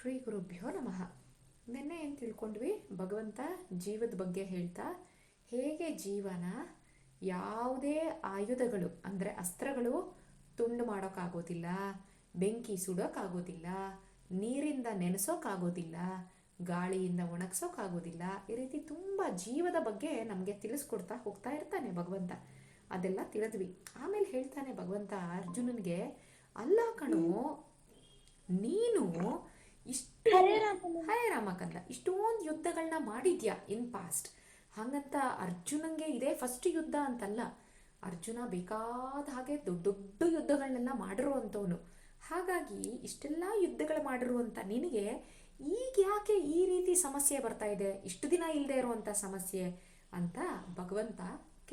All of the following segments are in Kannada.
ಶ್ರೀ ಗುರುಭ್ಯೋ ನಮಃ. ನಿನ್ನೆ ಏನು ತಿಳ್ಕೊಂಡ್ವಿ? ಭಗವಂತ ಜೀವದ ಬಗ್ಗೆ ಹೇಳ್ತಾ ಹೇಗೆ ಜೀವನ ಯಾವುದೇ ಆಯುಧಗಳು ಅಂದರೆ ಅಸ್ತ್ರಗಳು ತುಂಡು ಮಾಡೋಕ್ಕಾಗೋದಿಲ್ಲ, ಬೆಂಕಿ ಸುಡೋಕ್ಕಾಗೋದಿಲ್ಲ, ನೀರಿಂದ ನೆನೆಸೋಕ್ಕಾಗೋದಿಲ್ಲ, ಗಾಳಿಯಿಂದ ಒಣಗ್ಸೋಕ್ಕಾಗೋದಿಲ್ಲ. ಈ ರೀತಿ ತುಂಬ ಜೀವದ ಬಗ್ಗೆ ನಮಗೆ ತಿಳಿಸ್ಕೊಡ್ತಾ ಹೋಗ್ತಾ ಇರ್ತಾನೆ ಭಗವಂತ. ಅದೆಲ್ಲ ತಿಳಿದ್ವಿ. ಆಮೇಲೆ ಹೇಳ್ತಾನೆ ಭಗವಂತ ಅರ್ಜುನನಿಗೆ, ಅಲ್ಲ ಕಣೋ, ನೀನು ಇಷ್ಟು ಹರೇ ರಾಮಕಂದ ಇಷ್ಟೊಂದು ಯುದ್ಧಗಳನ್ನ ಮಾಡಿದ್ಯಾ ಇನ್ ಪಾಸ್ಟ್. ಹಾಗಂತ ಅರ್ಜುನಂಗೆ ಇದೇ ಫಸ್ಟ್ ಯುದ್ಧ ಅಂತಲ್ಲ. ಅರ್ಜುನ ಬೇಕಾದ ಹಾಗೆ ದೊಡ್ಡ ದೊಡ್ಡ ಯುದ್ಧಗಳನ್ನೆಲ್ಲ ಮಾಡಿರುವಂಥವನು. ಹಾಗಾಗಿ ಇಷ್ಟೆಲ್ಲ ಯುದ್ಧಗಳು ಮಾಡಿರುವಂಥ ನಿನಗೆ ಈಗ ಯಾಕೆ ಈ ರೀತಿ ಸಮಸ್ಯೆ ಬರ್ತಾ ಇದೆ, ಇಷ್ಟು ದಿನ ಇಲ್ಲದೆ ಇರುವಂಥ ಸಮಸ್ಯೆ ಅಂತ ಭಗವಂತ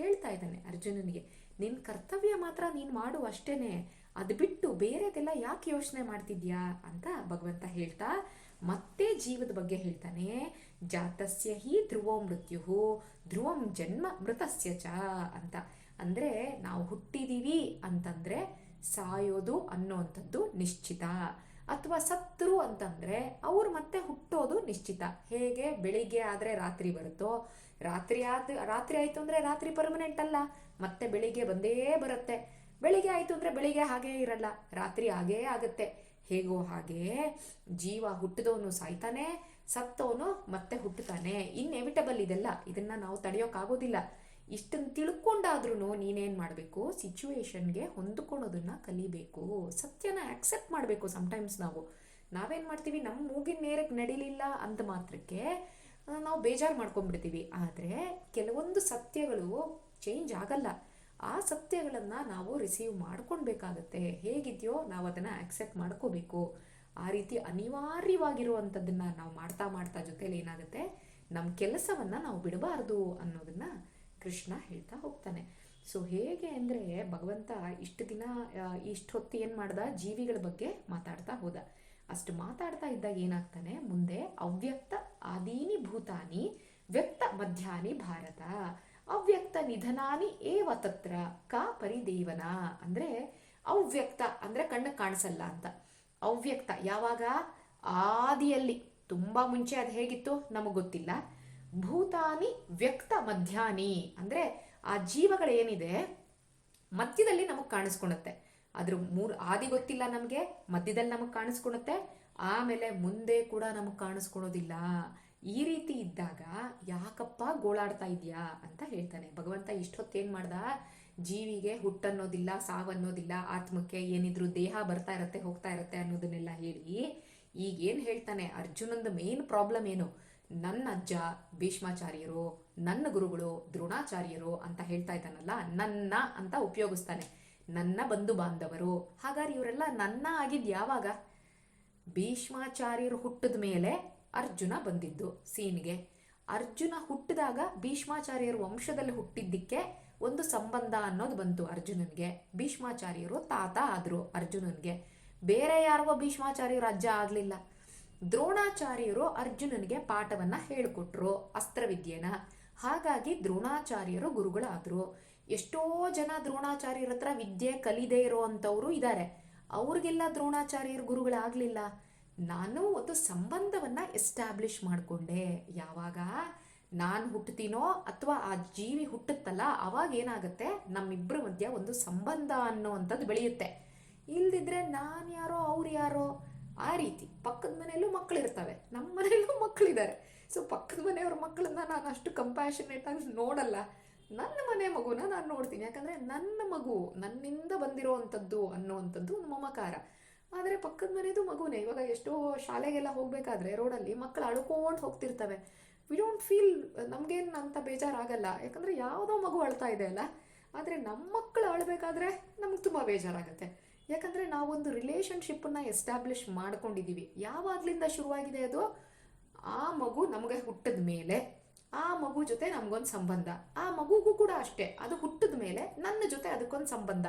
ಕೇಳ್ತಾ ಇದ್ದಾನೆ ಅರ್ಜುನನಿಗೆ. ನಿನ್ನ ಕರ್ತವ್ಯ ಮಾತ್ರ ನೀನು ಮಾಡು ಅಷ್ಟೇನೆ, ಅದು ಬಿಟ್ಟು ಬೇರೆದೆಲ್ಲ ಯಾಕೆ ಯೋಚನೆ ಮಾಡ್ತಿದ್ಯಾ ಅಂತ ಭಗವಂತ ಹೇಳ್ತಾ ಮತ್ತೆ ಜೀವದ ಬಗ್ಗೆ ಹೇಳ್ತಾನೆ. ಜಾತಸ್ಯ ಹಿ ಧ್ರುವೋ ಮೃತ್ಯು ಧ್ರುವಂ ಜನ್ಮ ಮೃತಸ್ಯ ಚ ಅಂತ. ಅಂದರೆ ನಾವು ಹುಟ್ಟಿದೀವಿ ಅಂತಂದರೆ ಸಾಯೋದು ಅನ್ನೋವಂಥದ್ದು ನಿಶ್ಚಿತ, ಅಥವಾ ಸತ್ರು ಅಂತಂದರೆ ಅವ್ರು ಮತ್ತೆ ಹುಟ್ಟೋದು ನಿಶ್ಚಿತ. ಹೇಗೆ ಬೆಳಿಗ್ಗೆ ಆದರೆ ರಾತ್ರಿ ಬರುತ್ತೋ, ರಾತ್ರಿ ಆಯಿತು ಅಂದರೆ ರಾತ್ರಿ ಪರ್ಮನೆಂಟ್ ಅಲ್ಲ, ಮತ್ತೆ ಬೆಳಿಗ್ಗೆ ಬಂದೇ ಬರುತ್ತೆ. ಬೆಳಿಗ್ಗೆ ಆಯಿತು ಅಂದರೆ ಬೆಳಿಗ್ಗೆ ಹಾಗೇ ಇರಲ್ಲ, ರಾತ್ರಿ ಹಾಗೇ ಆಗುತ್ತೆ. ಹೇಗೋ ಹಾಗೆ ಜೀವ ಹುಟ್ಟಿದವನು ಸಾಯ್ತಾನೆ, ಸತ್ತವನು ಮತ್ತೆ ಹುಟ್ಟುತ್ತಾನೆ. ಇನ್ಎವಿಟಬಲ್ ಇದೆಲ್ಲ, ಇದನ್ನು ನಾವು ತಡೆಯೋಕ್ಕಾಗೋದಿಲ್ಲ. ಇಷ್ಟನ್ನು ತಿಳ್ಕೊಂಡಾದ್ರೂ ನೀನೇನು ಮಾಡಬೇಕು, ಸಿಚುವೇಶನ್ಗೆ ಹೊಂದ್ಕೊಳೋದನ್ನು ಕಲಿಬೇಕು, ಸತ್ಯನ ಆಕ್ಸೆಪ್ಟ್ ಮಾಡಬೇಕು. ಸಮ್ಟೈಮ್ಸ್ ನಾವೇನು ಮಾಡ್ತೀವಿ, ನಮ್ಮ ಮೂಗಿನ ನೇರಕ್ಕೆ ನಡಿಲಿಲ್ಲ ಅಂತ ಮಾತ್ರಕ್ಕೆ ನಾವು ಬೇಜಾರು ಮಾಡ್ಕೊಂಡ್ಬಿಡ್ತೀವಿ. ಆದರೆ ಕೆಲವೊಂದು ಸತ್ಯಗಳು ಚೇಂಜ್ ಆಗಲ್ಲ. ಆ ಸತ್ಯಗಳನ್ನು ನಾವು ರಿಸೀವ್ ಮಾಡ್ಕೊಳ್ಬೇಕಾಗತ್ತೆ. ಹೇಗಿದೆಯೋ ನಾವು ಅದನ್ನು ಆಕ್ಸೆಪ್ಟ್ ಮಾಡ್ಕೋಬೇಕು. ಆ ರೀತಿ ಅನಿವಾರ್ಯವಾಗಿರುವಂಥದ್ದನ್ನು ನಾವು ಮಾಡ್ತಾ ಮಾಡ್ತಾ ಜೊತೆಲಿ ಏನಾಗುತ್ತೆ, ನಮ್ಮ ಕೆಲಸವನ್ನು ನಾವು ಬಿಡಬಾರ್ದು ಅನ್ನೋದನ್ನು ಕೃಷ್ಣ ಹೇಳ್ತಾ ಹೋಗ್ತಾನೆ. ಸೊ ಹೇಗೆ ಅಂದರೆ ಭಗವಂತ ಇಷ್ಟು ದಿನ ಇಷ್ಟು ಹೊತ್ತು ಏನು ಮಾಡ್ದ, ಜೀವಿಗಳ ಬಗ್ಗೆ ಮಾತಾಡ್ತಾ ಹೋದ. ಅಷ್ಟು ಮಾತಾಡ್ತಾ ಇದ್ದಾಗ ಏನಾಗ್ತಾನೆ, ಮುಂದೆ ಅವ್ಯಕ್ತ ಆದೀನಿ ಭೂತಾನಿ ವ್ಯಕ್ತ ಮಧ್ಯಾನಿ ಭಾರತ ಅವ್ಯಕ್ತ ನಿಧನಾನಿ ಏವ ತತ್ರ ಕಾ ಪರಿದೇವನ. ಅಂದರೆ ಅವ್ಯಕ್ತ ಅಂದರೆ ಕಣ್ಣಿಗೆ ಕಾಣಿಸಲ್ಲ ಅಂತ. ಅವ್ಯಕ್ತ ಯಾವಾಗ, ಆದಿಯಲ್ಲಿ ತುಂಬ ಮುಂಚೆ ಅದು ಹೇಗಿತ್ತು ನಮಗೆ ಗೊತ್ತಿಲ್ಲ. ಭೂತಾನಿ ವ್ಯಕ್ತ ಮಧ್ಯಾನಿ ಅಂದರೆ ಆ ಜೀವಗಳೇನಿದೆ ಮಧ್ಯದಲ್ಲಿ ನಮಗೆ ಕಾಣಿಸ್ಕೊಳುತ್ತೆ. ಅದ್ರ ಆದಿ ಗೊತ್ತಿಲ್ಲ ನಮಗೆ, ಮಧ್ಯದಲ್ಲಿ ನಮಗೆ ಕಾಣಿಸ್ಕೊಳುತ್ತೆ, ಆಮೇಲೆ ಮುಂದೆ ಕೂಡ ನಮಗೆ ಕಾಣಿಸ್ಕೊಳೋದಿಲ್ಲ. ಈ ರೀತಿ ಇದ್ದಾಗ ಯಾಕಪ್ಪ ಗೋಳಾಡ್ತಾ ಇದೆಯಾ ಅಂತ ಹೇಳ್ತಾನೆ ಭಗವಂತ. ಇಷ್ಟೊತ್ತೇನು ಮಾಡ್ದ, ಜೀವಿಗೆ ಹುಟ್ಟನ್ನೋದಿಲ್ಲ, ಸಾವನ್ನೋದಿಲ್ಲ, ಆತ್ಮಕ್ಕೆ ಏನಿದ್ರು ದೇಹ ಬರ್ತಾ ಇರತ್ತೆ ಹೋಗ್ತಾ ಇರತ್ತೆ ಅನ್ನೋದನ್ನೆಲ್ಲ ಹೇಳಿ ಈಗೇನು ಹೇಳ್ತಾನೆ, ಅರ್ಜುನಂದು ಮೇನ್ ಪ್ರಾಬ್ಲಮ್ ಏನು, ನನ್ನ ಅಜ್ಜ ಭೀಷ್ಮಾಚಾರ್ಯರು, ನನ್ನ ಗುರುಗಳು ದ್ರೋಣಾಚಾರ್ಯರು ಅಂತ ಹೇಳ್ತಾ ಇದ್ದಾನಲ್ಲ, ನನ್ನ ಅಂತ ಉಪಯೋಗಿಸ್ತಾನೆ, ನನ್ನ ಬಂಧು ಬಾಂಧವರು. ಹಾಗಾದ್ರೆ ಇವರೆಲ್ಲ ನನ್ನ ಆಗಿದ್ದು ಯಾವಾಗ? ಭೀಷ್ಮಾಚಾರ್ಯರು ಹುಟ್ಟಿದ ಮೇಲೆ ಅರ್ಜುನ ಬಂದಿದ್ದು ಸೀನ್ಗೆ. ಅರ್ಜುನ ಹುಟ್ಟಿದಾಗ ಭೀಷ್ಮಾಚಾರ್ಯರ ವಂಶದಲ್ಲಿ ಹುಟ್ಟಿದ್ದಕ್ಕೆ ಒಂದು ಸಂಬಂಧ ಅನ್ನೋದು ಬಂತು ಅರ್ಜುನನ್ಗೆ. ಭೀಷ್ಮಾಚಾರ್ಯರು ತಾತ ಆದರು ಅರ್ಜುನನ್ಗೆ. ಬೇರೆ ಯಾರಿಗೋ ಭೀಷ್ಮಾಚಾರ್ಯರು ಅಜ್ಜ ಆಗಲಿಲ್ಲ. ದ್ರೋಣಾಚಾರ್ಯರು ಅರ್ಜುನನಿಗೆ ಪಾಠವನ್ನು ಹೇಳಿಕೊಟ್ರು, ಅಸ್ತ್ರವಿದ್ಯೆನ. ಹಾಗಾಗಿ ದ್ರೋಣಾಚಾರ್ಯರು ಗುರುಗಳಾದರು. ಎಷ್ಟೋ ಜನ ದ್ರೋಣಾಚಾರ್ಯರ ಹತ್ರ ವಿದ್ಯೆ ಕಲಿದೇ ಇರೋ ಅಂಥವ್ರು ಇದ್ದಾರೆ, ಅವ್ರಿಗೆಲ್ಲ ದ್ರೋಣಾಚಾರ್ಯರು ಗುರುಗಳಾಗಲಿಲ್ಲ. ನಾನು ಒಂದು ಸಂಬಂಧವನ್ನು ಎಸ್ಟಾಬ್ಲಿಷ್ ಮಾಡಿಕೊಂಡೆ. ಯಾವಾಗ ನಾನು ಹುಟ್ಟುತ್ತೀನೋ ಅಥವಾ ಆ ಜೀವಿ ಹುಟ್ಟುತ್ತಲ್ಲ, ಅವಾಗ ಏನಾಗುತ್ತೆ, ನಮ್ಮಿಬ್ಬರ ಮಧ್ಯ ಒಂದು ಸಂಬಂಧ ಅನ್ನೋವಂಥದ್ದು ಬೆಳೆಯುತ್ತೆ. ಇಲ್ದಿದ್ರೆ ನಾನು ಯಾರೋ ಅವ್ರು ಯಾರೋ ಆ ರೀತಿ. ಪಕ್ಕದ ಮನೆಯಲ್ಲೂ ಮಕ್ಕಳಿರ್ತವೆ, ನಮ್ಮ ಮನೆಯಲ್ಲೂ ಮಕ್ಕಳಿದ್ದಾರೆ. ಸೊ ಪಕ್ಕದ ಮನೆಯವ್ರ ಮಕ್ಕಳನ್ನ ನಾನು ಅಷ್ಟು ಕಂಪ್ಯಾಷನೇಟ್ ಆಗಿ ನೋಡಲ್ಲ. ನನ್ನ ಮನೆ ಮಗುನ ನಾನು ನೋಡ್ತೀನಿ, ಯಾಕಂದರೆ ನನ್ನ ಮಗು ನನ್ನಿಂದ ಬಂದಿರೋವಂಥದ್ದು ಅನ್ನೋವಂಥದ್ದು ಒಂದು ಮಮಕಾರ. ಆದರೆ ಪಕ್ಕದ ಮನೆಯದು ಮಗುನೇ. ಇವಾಗ ಎಷ್ಟೋ ಶಾಲೆಗೆಲ್ಲ ಹೋಗಬೇಕಾದ್ರೆ ರೋಡಲ್ಲಿ ಮಕ್ಕಳು ಅಳ್ಕೊಂಡು ಹೋಗ್ತಿರ್ತವೆ. ವಿ ಡೋಂಟ್ ಫೀಲ್, ನಮಗೇನು ಅಂತ ಬೇಜಾರಾಗಲ್ಲ, ಯಾಕಂದರೆ ಯಾವುದೋ ಮಗು ಅಳ್ತಾ ಇದೆ ಅಲ್ಲ. ಆದರೆ ನಮ್ಮ ಮಕ್ಕಳು ಅಳಬೇಕಾದ್ರೆ ನಮ್ಗೆ ತುಂಬ ಬೇಜಾರಾಗುತ್ತೆ. ಯಾಕಂದರೆ ನಾವೊಂದು ರಿಲೇಷನ್ಶಿಪ್ಪನ್ನು ಎಸ್ಟಾಬ್ಲಿಷ್ ಮಾಡ್ಕೊಂಡಿದ್ದೀವಿ. ಯಾವಾಗಲಿಂದ ಶುರುವಾಗಿದೆ ಅದು, ಆ ಮಗು ನಮಗೆ ಹುಟ್ಟಿದ ಮೇಲೆ ಆ ಮಗು ಜೊತೆ ನಮಗೊಂದು ಸಂಬಂಧ, ಆ ಮಗುಗೂ ಕೂಡ ಅಷ್ಟೇ, ಅದು ಹುಟ್ಟಿದ ಮೇಲೆ ನನ್ನ ಜೊತೆ ಅದಕ್ಕೊಂದು ಸಂಬಂಧ.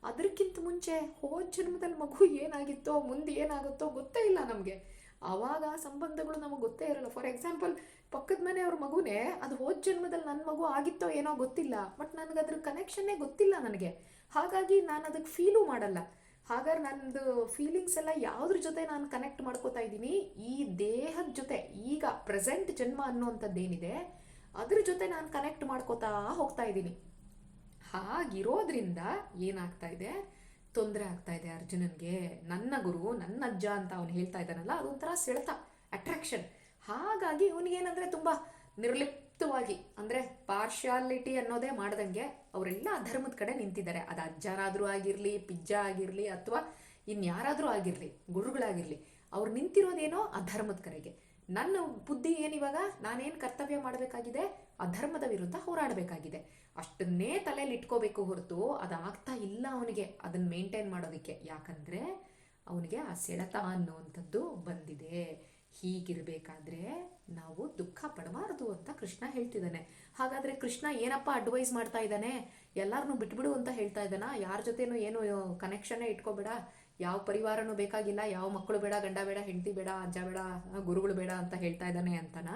ಅದಕ್ಕಿಂತ ಮುಂಚೆ ಹೋದ ಜನ್ಮದಲ್ಲಿ ಮಗು ಏನಾಗಿತ್ತೋ ಮುಂದೆ ಏನಾಗುತ್ತೋ ಗೊತ್ತೇ ಇಲ್ಲ ನಮಗೆ. ಆವಾಗ ಆ ಸಂಬಂಧಗಳು ನಮಗೆ ಗೊತ್ತೇ ಇರಲ್ಲ. ಫಾರ್ ಎಕ್ಸಾಂಪಲ್, ಪಕ್ಕದ ಮನೆಯವ್ರ ಮಗುನೇ ಅದು ಹೋದ ಜನ್ಮದಲ್ಲಿ ನನ್ನ ಮಗು ಆಗಿತ್ತೋ ಏನೋ ಗೊತ್ತಿಲ್ಲ, ಬಟ್ ನನಗೆ ಅದ್ರ ಕನೆಕ್ಷನ್ನೇ ಗೊತ್ತಿಲ್ಲ ನನಗೆ. ಹಾಗಾಗಿ ನಾನು ಅದಕ್ಕೆ ಫೀಲು ಮಾಡಲ್ಲ. ಹಾಗಾದ್ರೆ ನಂದು ಫೀಲಿಂಗ್ಸ್ ಎಲ್ಲ ಯಾವುದ್ರ ಜೊತೆ ನಾನು ಕನೆಕ್ಟ್ ಮಾಡ್ಕೋತಾ ಇದ್ದೀನಿ, ಈ ದೇಹದ ಜೊತೆ, ಈಗ ಪ್ರೆಸೆಂಟ್ ಜನ್ಮ ಅನ್ನುವಂಥದ್ದೇನಿದೆ ಅದ್ರ ಜೊತೆ ನಾನು ಕನೆಕ್ಟ್ ಮಾಡ್ಕೋತಾ ಹೋಗ್ತಾ ಇದ್ದೀನಿ. ಹಾಗಿರೋದ್ರಿಂದ ಏನಾಗ್ತಾ ಇದೆ, ತೊಂದರೆ ಆಗ್ತಾ ಇದೆ ಅರ್ಜುನನ್ಗೆ. ನನ್ನ ಗುರು, ನನ್ನ ಅಜ್ಜ ಅಂತ ಅವನು ಹೇಳ್ತಾ ಇದ್ದಾನಲ್ಲ, ಅದೊಂಥರ ಸೆಳೆತ, ಅಟ್ರಾಕ್ಷನ್. ಹಾಗಾಗಿ ಇವನಿಗೇನಂದ್ರೆ ತುಂಬ ನಿರ್ಲಿಪ್ತವಾಗಿ, ಅಂದರೆ ಪಾರ್ಶಾಲಿಟಿ ಅನ್ನೋದೇ ಮಾಡ್ದಂಗೆ ಅವರೆಲ್ಲ ಅಧರ್ಮದ ಕಡೆ ನಿಂತಿದ್ದಾರೆ. ಅದು ಅಜ್ಜರಾದರೂ ಆಗಿರಲಿ, ಪಿಜ್ಜ ಆಗಿರಲಿ, ಅಥವಾ ಇನ್ಯಾರಾದರೂ ಆಗಿರಲಿ, ಗುರುಗಳಾಗಿರಲಿ, ಅವ್ರು ನಿಂತಿರೋದೇನೋ ಅಧರ್ಮದ ಕಡೆಗೆ. ನನ್ನ ಬುದ್ಧಿ ಏನಿವಾಗ, ನಾನೇನು ಕರ್ತವ್ಯ ಮಾಡಬೇಕಾಗಿದೆ, ಅಧರ್ಮದ ವಿರುದ್ಧ ಹೋರಾಡಬೇಕಾಗಿದೆ. ಅಷ್ಟನ್ನೇ ತಲೆಯಲ್ಲಿ ಇಟ್ಕೋಬೇಕು ಹೊರತು ಅದಾಗ್ತಾ ಇಲ್ಲ ಅವನಿಗೆ ಅದನ್ನು ಮೇಂಟೈನ್ ಮಾಡೋದಕ್ಕೆ. ಯಾಕಂದರೆ ಅವನಿಗೆ ಆ ಸೆಳೆತ ಅನ್ನುವಂಥದ್ದು ಬಂದಿದೆ. ಹೀಗಿರಬೇಕಾದ್ರೆ ನಾವು ದುಃಖ ಪಡಬಾರದು ಅಂತ ಕೃಷ್ಣ ಹೇಳ್ತಿದ್ದಾನೆ. ಹಾಗಾದರೆ ಕೃಷ್ಣ ಏನಪ್ಪ ಅಡ್ವೈಸ್ ಮಾಡ್ತಾ ಇದ್ದಾನೆ, ಎಲ್ಲರನ್ನೂ ಬಿಟ್ಬಿಡು ಅಂತ ಹೇಳ್ತಾ ಇದ್ದಾನ? ಯಾರ ಜೊತೆನೂ ಏನು ಕನೆಕ್ಷನ್ನೇ ಇಟ್ಕೋಬೇಡ, ಯಾವ ಪರಿವಾರನೂ ಬೇಕಾಗಿಲ್ಲ, ಯಾವ ಮಕ್ಕಳು ಬೇಡ, ಗಂಡ ಬೇಡ, ಹೆಂಡತಿ ಬೇಡ, ಅಜ್ಜ ಬೇಡ, ಗುರುಗಳು ಬೇಡ ಅಂತ ಹೇಳ್ತಾ ಇದ್ದಾನೆ ಅಂತನ?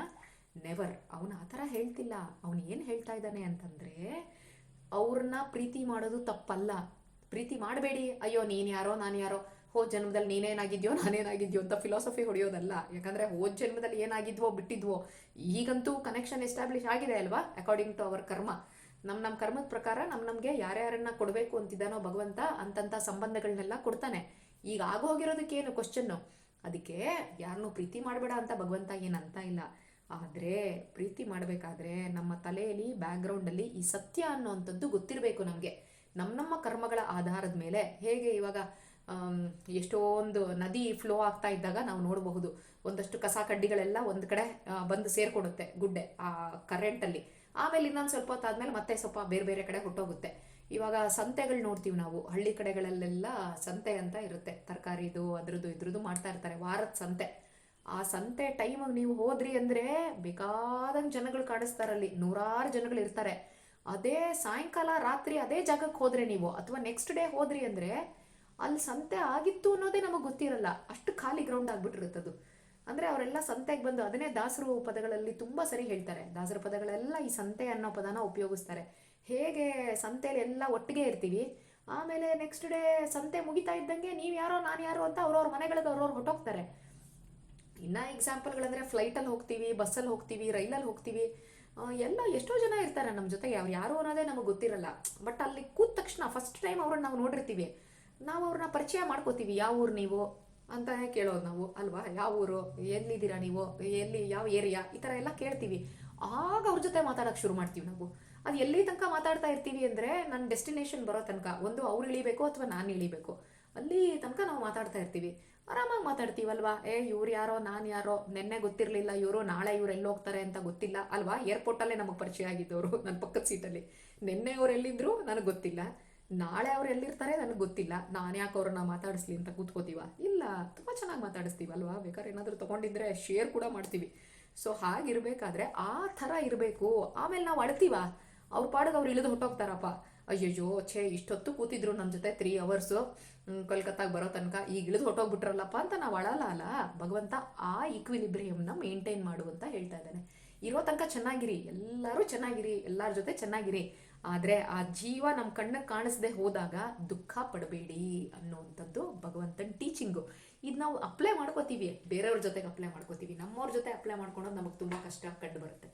ನೆವರ್. ಅವನು ಆ ಥರ ಹೇಳ್ತಿಲ್ಲ. ಅವನು ಏನು ಹೇಳ್ತಾ ಇದ್ದಾನೆ ಅಂತಂದರೆ, ಅವ್ರನ್ನ ಪ್ರೀತಿ ಮಾಡೋದು ತಪ್ಪಲ್ಲ, ಪ್ರೀತಿ ಮಾಡಬೇಡಿ, ಅಯ್ಯೋ ನೀನು ಯಾರೋ ನಾನು ಯಾರೋ, ಹೋದ ಜನ್ಮದಲ್ಲಿ ನೀನೇನಾಗಿದ್ಯೋ ನಾನೇನಾಗಿದ್ಯೋ ಅಂತ ಫಿಲಾಸಫಿ ಹೊಡೆಯೋದಲ್ಲ. ಯಾಕಂದರೆ ಹೋದ ಜನ್ಮದಲ್ಲಿ ಏನಾಗಿದ್ವೋ ಬಿಟ್ಟಿದ್ವೋ, ಈಗಂತೂ ಕನೆಕ್ಷನ್ ಎಸ್ಟಾಬ್ಲಿಷ್ ಆಗಿದೆ ಅಲ್ವಾ, ಅಕಾರ್ಡಿಂಗ್ ಟು ಅವರ್ ಕರ್ಮ. ನಮ್ಮ ಕರ್ಮದ ಪ್ರಕಾರ ನಮಗೆ ಯಾರ್ಯಾರನ್ನ ಕೊಡಬೇಕು ಅಂತಿದ್ದಾನೋ ಭಗವಂತ ಅಂತಂಥ ಸಂಬಂಧಗಳನ್ನೆಲ್ಲ ಕೊಡ್ತಾನೆ. ಈಗ ಆಗೋಗಿರೋದಕ್ಕೇನು ಕ್ವಶನ್ನು? ಅದಕ್ಕೆ ಯಾರನ್ನೂ ಪ್ರೀತಿ ಮಾಡಬೇಡ ಅಂತ ಭಗವಂತ ಏನಂತ ಇಲ್ಲ. ಆದರೆ ಪ್ರೀತಿ ಮಾಡಬೇಕಾದ್ರೆ ನಮ್ಮ ತಲೆಯಲ್ಲಿ, ಬ್ಯಾಕ್ಗ್ರೌಂಡಲ್ಲಿ ಈ ಸತ್ಯ ಅನ್ನೋವಂಥದ್ದು ಗೊತ್ತಿರಬೇಕು ನಮಗೆ. ನಮ್ಮ ಕರ್ಮಗಳ ಆಧಾರದ ಮೇಲೆ, ಹೇಗೆ ಇವಾಗ ಎಷ್ಟೊಂದು ನದಿ ಫ್ಲೋ ಆಗ್ತಾ ಇದ್ದಾಗ ನಾವು ನೋಡಬಹುದು, ಒಂದಷ್ಟು ಕಸ ಕಡ್ಡಿಗಳೆಲ್ಲ ಒಂದು ಕಡೆ ಬಂದು ಸೇರ್ಕೊಡುತ್ತೆ ಗುಡ್ಡೆ ಆ ಕರೆಂಟಲ್ಲಿ. ಆಮೇಲೆ ಇನ್ನೊಂದು ಸ್ವಲ್ಪ ಹೊತ್ತಾದ್ಮೇಲೆ ಮತ್ತೆ ಸ್ವಲ್ಪ ಬೇರೆ ಬೇರೆ ಕಡೆ ಹೊಟ್ಟೋಗುತ್ತೆ. ಇವಾಗ ಸಂತೆಗಳು ನೋಡ್ತೀವಿ ನಾವು, ಹಳ್ಳಿ ಕಡೆಗಳಲ್ಲೆಲ್ಲ ಸಂತೆ ಅಂತ ಇರುತ್ತೆ, ತರಕಾರಿದು ಅದ್ರದ್ದು ಇದ್ರದ್ದು ಮಾಡ್ತಾ ಇರ್ತಾರೆ, ವಾರದ ಸಂತೆ. ಆ ಸಂತೆ ಟೈಮಿಗೆ ನೀವು ಹೋದ್ರಿ ಅಂದರೆ ಬೇಕಾದಂಗೆ ಜನಗಳು ಕಾಣಿಸ್ತಾರಲ್ಲಿ, ನೂರಾರು ಜನಗಳು ಇರ್ತಾರೆ. ಅದೇ ಸಾಯಂಕಾಲ ರಾತ್ರಿ ಅದೇ ಜಾಗಕ್ಕೆ ಹೋದ್ರೆ ನೀವು, ಅಥವಾ ನೆಕ್ಸ್ಟ್ ಡೇ ಹೋದ್ರಿ ಅಂದರೆ ಅಲ್ಲಿ ಸಂತೆ ಆಗಿತ್ತು ಅನ್ನೋದೇ ನಮಗೆ ಗೊತ್ತಿರಲ್ಲ, ಅಷ್ಟು ಖಾಲಿ ಗ್ರೌಂಡ್ ಆಗ್ಬಿಟ್ಟಿರುತ್ತದು. ಅಂದರೆ ಅವರೆಲ್ಲ ಸಂತೆಗೆ ಬಂದು, ಅದನ್ನೇ ದಾಸರು ಪದಗಳಲ್ಲಿ ತುಂಬ ಸರಿ ಹೇಳ್ತಾರೆ. ದಾಸರ ಪದಗಳೆಲ್ಲ ಈ ಸಂತೆ ಅನ್ನೋ ಪದನ ಉಪಯೋಗಿಸ್ತಾರೆ. ಹೇಗೆ ಸಂತೆಯಲ್ಲಿ ಎಲ್ಲ ಒಟ್ಟಿಗೆ ಇರ್ತೀವಿ, ಆಮೇಲೆ ನೆಕ್ಸ್ಟ್ ಡೇ ಸಂತೆ ಮುಗಿತಾ ಇದ್ದಂಗೆ ನೀವು ಯಾರೋ ನಾನು ಯಾರೋ ಅಂತ ಅವ್ರವ್ರ ಮನೆಗಳಿಗೆ ಅವ್ರವ್ರು ಹೊಟ್ಟೋಗ್ತಾರೆ. ಇನ್ನು ಎಕ್ಸಾಂಪಲ್ಗಳಂದರೆ ಫ್ಲೈಟಲ್ಲಿ ಹೋಗ್ತೀವಿ, ಬಸ್ಸಲ್ಲಿ ಹೋಗ್ತೀವಿ, ರೈಲಲ್ಲಿ ಹೋಗ್ತೀವಿ, ಎಲ್ಲ ಎಷ್ಟೋ ಜನ ಇರ್ತಾರೆ ನಮ್ಮ ಜೊತೆಗೆ, ಅವ್ರು ಯಾರು ಅನ್ನೋದೇ ನಮಗೆ ಗೊತ್ತಿರಲ್ಲ. ಬಟ್ ಅಲ್ಲಿ ಕೂತ ತಕ್ಷಣ ಫಸ್ಟ್ ಟೈಮ್ ಅವ್ರನ್ನ ನಾವು ನೋಡಿರ್ತೀವಿ, ನಾವು ಅವ್ರನ್ನ ಪರಿಚಯ ಮಾಡ್ಕೋತೀವಿ. ಯಾವ ಊರು ನೀವು ಅಂತ ಕೇಳೋದು ನಾವು ಅಲ್ವಾ, ಯಾವ ಊರು, ಎಲ್ಲಿದ್ದೀರಾ ನೀವು, ಎಲ್ಲಿ, ಯಾವ ಏರಿಯಾ, ಈ ಥರ ಎಲ್ಲ ಕೇಳ್ತೀವಿ. ಆಗ ಅವ್ರ ಜೊತೆ ಮಾತಾಡೋಕ್ಕೆ ಶುರು ಮಾಡ್ತೀವಿ ನಾವು. ಅದು ಎಲ್ಲಿ ತನಕ ಮಾತಾಡ್ತಾ ಇರ್ತೀವಿ ಅಂದರೆ, ನನ್ನ ಡೆಸ್ಟಿನೇಷನ್ ಬರೋ ತನಕ, ಒಂದು ಅವ್ರು ಇಳಿಬೇಕು ಅಥವಾ ನಾನು ಇಳಿಬೇಕು, ಅಲ್ಲಿ ತನಕ ನಾವು ಮಾತಾಡ್ತಾ ಇರ್ತೀವಿ. ಆರಾಮಾಗಿ ಮಾತಾಡ್ತೀವಲ್ವಾ. ಇವ್ರು ಯಾರೋ ನಾನು ಯಾರೋ, ನೆನ್ನೆ ಗೊತ್ತಿರಲಿಲ್ಲ ಇವರು, ನಾಳೆ ಇವ್ರು ಎಲ್ಲಿ ಹೋಗ್ತಾರೆ ಅಂತ ಗೊತ್ತಿಲ್ಲ ಅಲ್ವಾ. ಏರ್ಪೋರ್ಟಲ್ಲೇ ನಮಗೆ ಪರಿಚಯ ಆಗಿದ್ದವರು ನನ್ನ ಪಕ್ಕದ ಸೀಟಲ್ಲಿ. ನೆನ್ನೆ ಅವ್ರು ಎಲ್ಲಿದ್ರು ನನಗೆ ಗೊತ್ತಿಲ್ಲ, ನಾಳೆ ಅವ್ರು ಎಲ್ಲಿರ್ತಾರೆ ನನಗೆ ಗೊತ್ತಿಲ್ಲ, ನಾನು ಯಾಕೆ ಅವ್ರನ್ನ ಮಾತಾಡಿಸ್ಲಿ ಅಂತ ಕೂತ್ಕೋತೀವ? ಇಲ್ಲ, ತುಂಬ ಚೆನ್ನಾಗಿ ಮಾತಾಡಿಸ್ತೀವಲ್ವಾ. ಬೇಕಾದ್ರೆ ಏನಾದರೂ ತೊಗೊಂಡಿದ್ರೆ ಶೇರ್ ಕೂಡ ಮಾಡ್ತೀವಿ. ಸೊ ಹಾಗಿರ್ಬೇಕಾದ್ರೆ ಆ ಥರ ಇರಬೇಕು. ಆಮೇಲೆ ನಾವು ಅಳ್ತೀವ, ಅವ್ರ ಪಾಡಿಗೆ ಅವ್ರು ಇಳಿದು ಹೊಟ್ಟೋಗ್ತಾರಪ್ಪ, ಅಯ್ಯಯ್ಯೋ ಛೇ ಇಷ್ಟೊತ್ತು ಕೂತಿದ್ರು ನನ್ನ ಜೊತೆ 3 hours ಕೋಲ್ಕತ್ತಾಗ ಬರೋ ತನಕ, ಈಗ ಇಳಿದು ಹೊಟ್ಟೋಗ್ಬಿಟ್ರಲ್ಲಪ್ಪ ಅಂತ ನಾವು ಅಳಲ್ಲ ಅಲ್ಲ. ಭಗವಂತ ಆ ಈಕ್ವಿಲಿಬ್ರಿಯಮ್ನ ಮೇಂಟೈನ್ ಮಾಡುವಂತ ಹೇಳ್ತಾ ಇದ್ದಾನೆ. ಇರೋ ತನಕ ಚೆನ್ನಾಗಿರಿ, ಎಲ್ಲರೂ ಚೆನ್ನಾಗಿರಿ, ಎಲ್ಲರ ಜೊತೆ ಚೆನ್ನಾಗಿರಿ. ಆದರೆ ಆ ಜೀವ ನಮ್ಮ ಕಣ್ಣಿಗೆ ಕಾಣಿಸದೆ ಹೋದಾಗ ದುಃಖ ಪಡಬೇಡಿ ಅನ್ನೋವಂಥದ್ದು ಭಗವಂತನ ಟೀಚಿಂಗು. ಇದು ನಾವು ಅಪ್ಲೈ ಮಾಡ್ಕೋತೀವಿ, ಬೇರೆಯವ್ರ ಜೊತೆಗೆ ಅಪ್ಲೈ ಮಾಡ್ಕೋತೀವಿ, ನಮ್ಮವ್ರ ಜೊತೆ ಅಪ್ಲೈ ಮಾಡ್ಕೊಳೋದು ನಮಗೆ ತುಂಬ ಕಷ್ಟ ಕಂಡು ಬರುತ್ತೆ.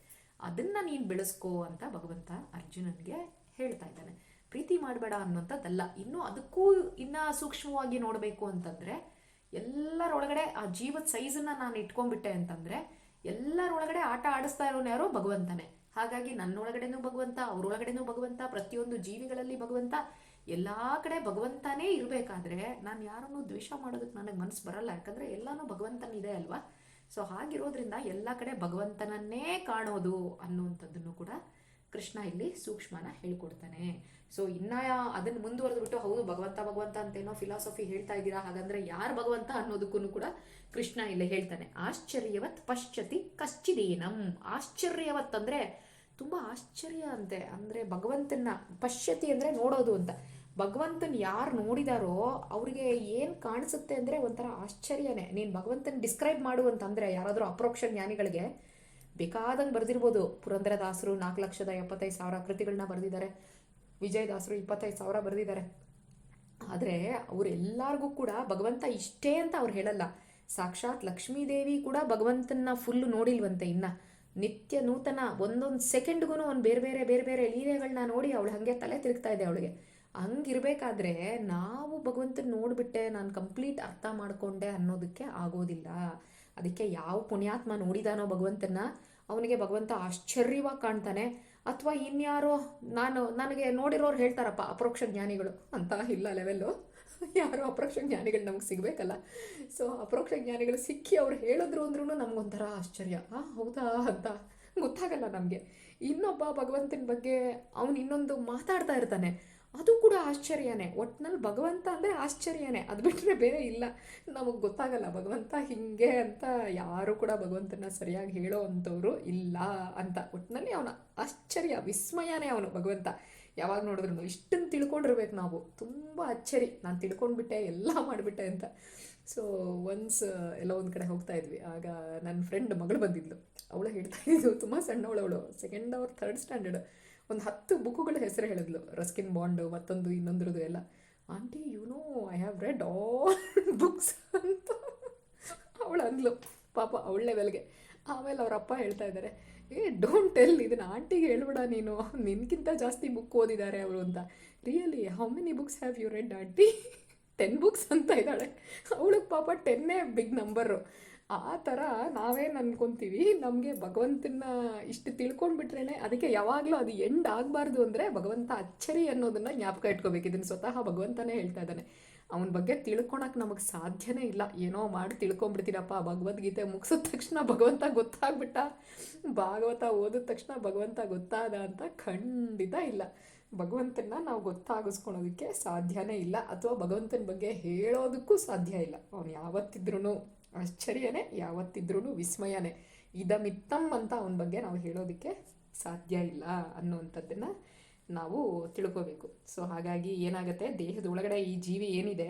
ಅದನ್ನು ನೀನು ಬೆಳೆಸ್ಕೋ ಅಂತ ಭಗವಂತ ಅರ್ಜುನನಿಗೆ ಹೇಳ್ತಾ ಇದ್ದಾನೆ. ಪ್ರೀತಿ ಮಾಡಬೇಡ ಅನ್ನೋಂಥದ್ದಲ್ಲ. ಇನ್ನು ಅದಕ್ಕೂ ಇನ್ನು ಸೂಕ್ಷ್ಮವಾಗಿ ನೋಡಬೇಕು ಅಂತಂದರೆ, ಎಲ್ಲರೊಳಗಡೆ ಆ ಜೀವದ ಸೈಜನ್ನು ನಾನು ಇಟ್ಕೊಂಡ್ಬಿಟ್ಟೆ ಅಂತಂದರೆ, ಎಲ್ಲರೊಳಗಡೆ ಆಟ ಆಡಿಸ್ತಾ ಇರೋನು ಯಾರೋ ಭಗವಂತನೇ. ಹಾಗಾಗಿ ನನ್ನೊಳಗಡೆನೂ ಭಗವಂತ, ಅವರೊಳಗಡೆನೂ ಭಗವಂತ, ಪ್ರತಿಯೊಂದು ಜೀವಿಗಳಲ್ಲಿ ಭಗವಂತ, ಎಲ್ಲ ಕಡೆ ಭಗವಂತನೇ ಇರಬೇಕಾದ್ರೆ ನಾನು ಯಾರನ್ನೂ ದ್ವೇಷ ಮಾಡೋದಕ್ಕೆ ನನಗೆ ಮನಸ್ಸು ಬರಲ್ಲ. ಯಾಕಂದರೆ ಎಲ್ಲನೂ ಭಗವಂತನಿದೆ ಅಲ್ವಾ. ಸೊ ಹಾಗಿರೋದ್ರಿಂದ ಎಲ್ಲ ಕಡೆ ಭಗವಂತನನ್ನೇ ಕಾಣೋದು ಅನ್ನುವಂಥದ್ದನ್ನು ಕೂಡ ಕೃಷ್ಣ ಇಲ್ಲಿ ಸೂಕ್ಷ್ಮನ ಹೇಳ್ಕೊಡ್ತಾನೆ. ಸೊ ಇನ್ನ ಅದನ್ನು ಮುಂದುವರೆದ್ಬಿಟ್ಟು, ಹೌದು ಭಗವಂತ ಭಗವಂತ ಅಂತೇನೋ ಫಿಲಾಸಫಿ ಹೇಳ್ತಾ ಇದ್ದೀರಾ, ಹಾಗಂದ್ರೆ ಯಾರು ಭಗವಂತ ಅನ್ನೋದಕ್ಕೂ ಕೂಡ ಕೃಷ್ಣ ಇಲ್ಲಿ ಹೇಳ್ತಾನೆ. ಆಶ್ಚರ್ಯವತ್ ಪಶ್ಯತಿ ಕಶ್ಚಿದೇನಂ. ಆಶ್ಚರ್ಯವತ್ ಅಂದರೆ ತುಂಬ ಆಶ್ಚರ್ಯ ಅಂತೆ, ಅಂದರೆ ಭಗವಂತನ ಪಶ್ಯತಿ ಅಂದರೆ ನೋಡೋದು ಅಂತ. ಭಗವಂತನ ಯಾರು ನೋಡಿದಾರೋ ಅವ್ರಿಗೆ ಏನು ಕಾಣಿಸುತ್ತೆ ಅಂದರೆ ಒಂಥರ ಆಶ್ಚರ್ಯನೇ. ನೀನು ಭಗವಂತನ ಡಿಸ್ಕ್ರೈಬ್ ಮಾಡು ಅಂತಂದರೆ, ಯಾರಾದರೂ ಅಪ್ರೋಕ್ಷ ಜ್ಞಾನಿಗಳಿಗೆ ಬೇಕಾದಂಗೆ ಬರೆದಿರ್ಬೋದು. ಪುರಂದರದಾಸರು 4,75,000 ಕೃತಿಗಳನ್ನ ಬರೆದಿದ್ದಾರೆ, ವಿಜಯದಾಸರು 25,000 ಬರೆದಿದ್ದಾರೆ. ಆದರೆ ಅವರೆಲ್ಲರಿಗೂ ಕೂಡ ಭಗವಂತ ಇಷ್ಟೇ ಅಂತ ಅವ್ರು ಹೇಳಲ್ಲ. ಸಾಕ್ಷಾತ್ ಲಕ್ಷ್ಮೀದೇವಿ ಕೂಡ ಭಗವಂತನ ಫುಲ್ಲು ನೋಡಿಲ್ವಂತೆ ಇನ್ನ. ನಿತ್ಯ ನೂತನ ಒಂದೊಂದು ಸೆಕೆಂಡ್ಗೂ ಒಂದು ಬೇರೆ ಬೇರೆ ಬೇರೆ ಬೇರೆ ಲೀಲೆಗಳನ್ನ ನೋಡಿ ಅವಳು ಹಾಗೆ ತಲೆ ತಿರುಗ್ತಾ ಇದೆ ಅವಳಿಗೆ. ಹಂಗಿರ್ಬೇಕಾದ್ರೆ ನಾವು ಭಗವಂತನ ನೋಡಿಬಿಟ್ಟೆ ನಾನು ಕಂಪ್ಲೀಟ್ ಅರ್ಥ ಮಾಡಿಕೊಂಡೆ ಅನ್ನೋದಕ್ಕೆ ಆಗೋದಿಲ್ಲ. ಅದಕ್ಕೆ ಯಾವ ಪುಣ್ಯಾತ್ಮ ನೋಡಿದಾನೋ ಭಗವಂತನ, ಅವನಿಗೆ ಭಗವಂತ ಆಶ್ಚರ್ಯವಾಗಿ ಕಾಣ್ತಾನೆ. ಅಥವಾ ಇನ್ಯಾರೋ ನನಗೆ ನೋಡಿರೋರು ಹೇಳ್ತಾರಪ್ಪ ಅಪರೋಕ್ಷ ಜ್ಞಾನಿಗಳು ಅಂತ, ಇಲ್ಲ ಲೆವೆಲ್ಲು. ಯಾರೋ ಅಪರೋಕ್ಷ ಜ್ಞಾನಿಗಳು ನಮಗೆ ಸಿಗಬೇಕಲ್ಲ. ಸೊ ಅಪರೋಕ್ಷ ಜ್ಞಾನಿಗಳು ಸಿಕ್ಕಿ ಅವ್ರು ಹೇಳಿದ್ರು ಅಂದ್ರೂ ನಮಗೊಂಥರ ಆಶ್ಚರ್ಯ, ಹೌದಾ ಅಂತ ಗೊತ್ತಾಗಲ್ಲ ನಮಗೆ. ಇನ್ನೊಬ್ಬ ಭಗವಂತನ ಬಗ್ಗೆ ಅವನು ಇನ್ನೊಂದು ಮಾತಾಡ್ತಾ ಇರ್ತಾನೆ, ಅದು ಕೂಡ ಆಶ್ಚರ್ಯನೇ. ಒಟ್ಟಿನಲ್ಲಿ ಭಗವಂತ ಅಂದರೆ ಆಶ್ಚರ್ಯನೇ, ಅದು ಬಿಟ್ಟರೆ ಬೇರೆ ಇಲ್ಲ. ನಮಗೆ ಗೊತ್ತಾಗಲ್ಲ ಭಗವಂತ ಹಿಂಗೆ ಅಂತ. ಯಾರು ಕೂಡ ಭಗವಂತನ ಸರಿಯಾಗಿ ಹೇಳೋ ಅಂಥವ್ರು ಇಲ್ಲ ಅಂತ. ಒಟ್ಟಿನಲ್ಲಿ ಅವನ ಆಶ್ಚರ್ಯ ವಿಸ್ಮಯನೇ ಅವನು ಭಗವಂತ. ಯಾವಾಗ ನೋಡಿದ್ರು ಇಷ್ಟನ್ನು ತಿಳ್ಕೊಂಡಿರ್ಬೇಕು ನಾವು. ತುಂಬ ಅಚ್ಚರಿ, ನಾನು ತಿಳ್ಕೊಂಡ್ಬಿಟ್ಟೆ ಎಲ್ಲ ಮಾಡಿಬಿಟ್ಟೆ ಅಂತ. ಸೊ ಒನ್ಸ್ ಎಲ್ಲ ಒಂದು ಕಡೆ ಹೋಗ್ತಾ ಇದ್ವಿ. ಆಗ ನನ್ನ ಫ್ರೆಂಡ್ ಮಗಳು ಬಂದಿದ್ಲು. ಅವಳು ಹೇಳ್ತಾ ಇದ್ದು, ತುಂಬ ಸಣ್ಣವಳು, ಸೆಕೆಂಡ್ ಆರ್ ಥರ್ಡ್ ಸ್ಟ್ಯಾಂಡರ್ಡ್. ಒಂದು 10 ಬುಕ್ಕುಗಳ ಹೆಸರು ಹೇಳಿದ್ಲು, ರಸ್ಕಿನ್ ಬಾಂಡು ಮತ್ತೊಂದು ಇನ್ನೊಂದ್ರದ್ದು ಎಲ್ಲ. Aunty I have read all books ಅಂತ ಅವಳು ಅಂದ್ಲು, ಪಾಪ ಅವಳ ಲೆವೆಲ್ಗೆ. ಆಮೇಲೆ ಅವರಪ್ಪ ಹೇಳ್ತಾ ಇದ್ದಾರೆ, ಡೋಂಟ್ ಟೆಲ್, ಇದನ್ನ ಆಂಟಿಗೆ ಹೇಳ್ಬೇಡ ನೀನು, ನಿನ್ಗಿಂತ ಜಾಸ್ತಿ ಬುಕ್ ಓದಿದ್ದಾರೆ ಅವರು ಅಂತ. Really how many books have you read aunty? 10 books ಅಂತ ಇದ್ದಾಳೆ. ಅವಳಿಗೆ ಪಾಪ 10 ಬಿಗ್ ನಂಬರು. ಆ ಥರ ನಾವೇನು ಅನ್ಕೊತೀವಿ, ನಮಗೆ ಭಗವಂತನ ಇಷ್ಟು ತಿಳ್ಕೊಂಡ್ಬಿಟ್ರೇನೆ. ಅದಕ್ಕೆ ಯಾವಾಗಲೂ ಅದು ಎಂಡ್ ಆಗಬಾರ್ದು ಅಂದರೆ ಭಗವಂತ ಅಚ್ಚರಿ ಅನ್ನೋದನ್ನು ಜ್ಞಾಪಕ ಇಟ್ಕೋಬೇಕು. ಇದನ್ನು ಸ್ವತಃ ಭಗವಂತನೇ ಹೇಳ್ತಾ ಇದ್ದಾನೆ. ಅವನ ಬಗ್ಗೆ ತಿಳ್ಕೊಳಕ್ಕೆ ನಮಗೆ ಸಾಧ್ಯನೇ ಇಲ್ಲ. ಏನೋ ಮಾಡಿ ತಿಳ್ಕೊಂಬಿಡ್ತೀರಪ್ಪ. ಭಗವದ್ಗೀತೆ ಮುಗಿಸಿದ ತಕ್ಷಣ ಭಗವಂತ ಗೊತ್ತಾಗ್ಬಿಟ್ಟ, ಭಾಗವತ ಓದಿದ ತಕ್ಷಣ ಭಗವಂತ ಗೊತ್ತಾದ ಅಂತ ಖಂಡಿತ ಇಲ್ಲ. ಭಗವಂತನ ನಾವು ಗೊತ್ತಾಗಿಸ್ಕೊಳೋದಕ್ಕೆ ಸಾಧ್ಯನೇ ಇಲ್ಲ, ಅಥವಾ ಭಗವಂತನ ಬಗ್ಗೆ ಹೇಳೋದಕ್ಕೂ ಸಾಧ್ಯ ಇಲ್ಲ. ಅವನು ಯಾವತ್ತಿದ್ರೂ ಆಶ್ಚರ್ಯನೇ, ಯಾವತ್ತಿದ್ರೂ ವಿಸ್ಮಯನೇ. ಇದಮಿತ್ತಮ್ ಅಂತ ಅವನ ಬಗ್ಗೆ ನಾವು ಹೇಳೋದಕ್ಕೆ ಸಾಧ್ಯ ಇಲ್ಲ ಅನ್ನುವಂಥದ್ದನ್ನು ನಾವು ತಿಳ್ಕೋಬೇಕು. ಸೊ ಹಾಗಾಗಿ ಏನಾಗುತ್ತೆ, ದೇಹದ ಒಳಗಡೆ ಈ ಜೀವಿ ಏನಿದೆ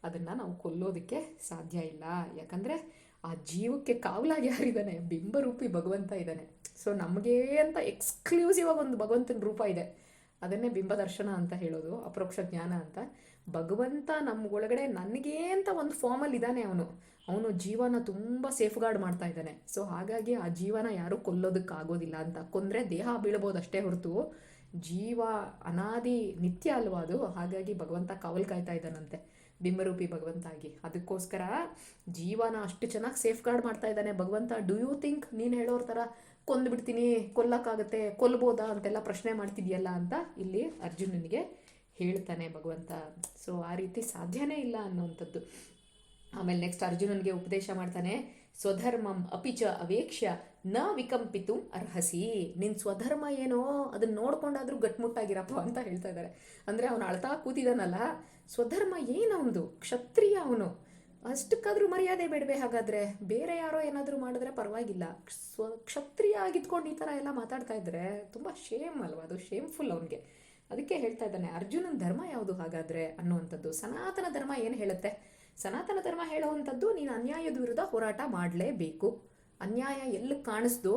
ಅದನ್ನು ನಾವು ಕೊಲ್ಲೋದಕ್ಕೆ ಸಾಧ್ಯ ಇಲ್ಲ. ಯಾಕಂದರೆ ಆ ಜೀವಕ್ಕೆ ಕಾವಲಾಗಿ ಯಾರಿದ್ದಾನೆ? ಬಿಂಬರೂಪಿ ಭಗವಂತ ಇದ್ದಾನೆ. ಸೊ ನಮಗೆ ಅಂತ ಎಕ್ಸ್ಕ್ಲೂಸಿವ್ ಆಗಿ ಒಂದು ಭಗವಂತನ ರೂಪ ಇದೆ. ಅದನ್ನೇ ಬಿಂಬದರ್ಶನ ಅಂತ ಹೇಳೋದು, ಅಪರೋಕ್ಷ ಜ್ಞಾನ ಅಂತ. ಭಗವಂತ ನಮ್ಗೊಳಗಡೆ ನನಗೇ ಅಂತ ಒಂದು ಫಾರ್ಮಲ್ಲಿ ಇದ್ದಾನೆ. ಅವನು ಜೀವನ ತುಂಬ ಸೇಫ್ ಗಾರ್ಡ್ ಮಾಡ್ತಾ ಇದ್ದಾನೆ. ಸೊ ಹಾಗಾಗಿ ಆ ಜೀವನ ಯಾರೂ ಕೊಲ್ಲೋದಕ್ಕಾಗೋದಿಲ್ಲ ಅಂತ. ಕೊಂದರೆ ದೇಹ ಬೀಳ್ಬೋದು ಅಷ್ಟೇ ಹೊರತು ಜೀವ ಅನಾದಿ ನಿತ್ಯ ಅಲ್ವಾ ಅದು. ಹಾಗಾಗಿ ಭಗವಂತ ಕಾವಲು ಕಾಯ್ತಾ ಇದ್ದಾನಂತೆ, ಬಿಂಬರೂಪಿ ಭಗವಂತ ಆಗಿ. ಅದಕ್ಕೋಸ್ಕರ ಜೀವನ ಅಷ್ಟು ಚೆನ್ನಾಗಿ ಸೇಫ್ ಗಾರ್ಡ್ ಮಾಡ್ತಾ ಇದ್ದಾನೆ ಭಗವಂತ. ಡೂ ಯು ಥಿಂಕ್ ನೀನು ಹೇಳೋರ ಥರ ಕೊಂದ್ಬಿಡ್ತೀನಿ, ಕೊಲ್ಲಕ್ಕಾಗತ್ತೆ, ಕೊಲ್ಬೋದಾ ಅಂತೆಲ್ಲ ಪ್ರಶ್ನೆ ಮಾಡ್ತಿದ್ಯಲ್ಲ ಅಂತ ಇಲ್ಲಿ ಅರ್ಜುನನಿಗೆ ಹೇಳ್ತಾನೆ ಭಗವಂತ. ಸೊ ಆ ರೀತಿ ಸಾಧ್ಯನೇ ಇಲ್ಲ ಅನ್ನುವಂಥದ್ದು. ಆಮೇಲೆ ನೆಕ್ಸ್ಟ್ ಅರ್ಜುನನಿಗೆ ಉಪದೇಶ ಮಾಡ್ತಾನೆ, ಸ್ವಧರ್ಮಂ ಅಪಿಚ ಅವೇಕ್ಷ್ಯ ನ ವಿಕಂಪಿತು ಅರ್ಹಸಿ. ನಿನ್ನ ಸ್ವಧರ್ಮ ಏನೋ ಅದನ್ನ ನೋಡ್ಕೊಂಡಾದ್ರೂ ಗಟ್ಮುಟ್ಟಾಗಿರಪ್ಪ ಅಂತ ಹೇಳ್ತಾ ಇದ್ದಾರೆ. ಅಂದರೆ ಅವನು ಅಳ್ತಾ ಕೂತಿದ್ದಾನಲ್ಲ, ಸ್ವಧರ್ಮ ಏನವನು? ಕ್ಷತ್ರಿಯ ಅವನು. ಅಷ್ಟಕ್ಕಾದ್ರೂ ಮರ್ಯಾದೆ ಬೇಡವೆ? ಹಾಗಾದರೆ ಬೇರೆ ಯಾರೋ ಏನಾದರೂ ಮಾಡಿದ್ರೆ ಪರವಾಗಿಲ್ಲ, ಕ್ಷತ್ರಿಯ ಆಗಿದ್ಕೊಂಡು ಈ ಥರ ಎಲ್ಲ ಮಾತಾಡ್ತಾ ಇದ್ರೆ ತುಂಬ ಶೇಮ್ ಅಲ್ವಾ? ಅದು ಶೇಮ್ಫುಲ್ ಅವನಿಗೆ. ಅದಕ್ಕೆ ಹೇಳ್ತಾ ಇದ್ದಾನೆ, ಅರ್ಜುನನ ಧರ್ಮ ಯಾವುದು ಹಾಗಾದರೆ ಅನ್ನುವಂಥದ್ದು. ಸನಾತನ ಧರ್ಮ ಏನು ಹೇಳುತ್ತೆ? ಸನಾತನ ಧರ್ಮ ಹೇಳುವಂಥದ್ದು ನೀನು ಅನ್ಯಾಯದ ವಿರುದ್ಧ ಹೋರಾಟ ಮಾಡಲೇಬೇಕು. ಅನ್ಯಾಯ ಎಲ್ಲಿ ಕಾಣಿಸ್ದು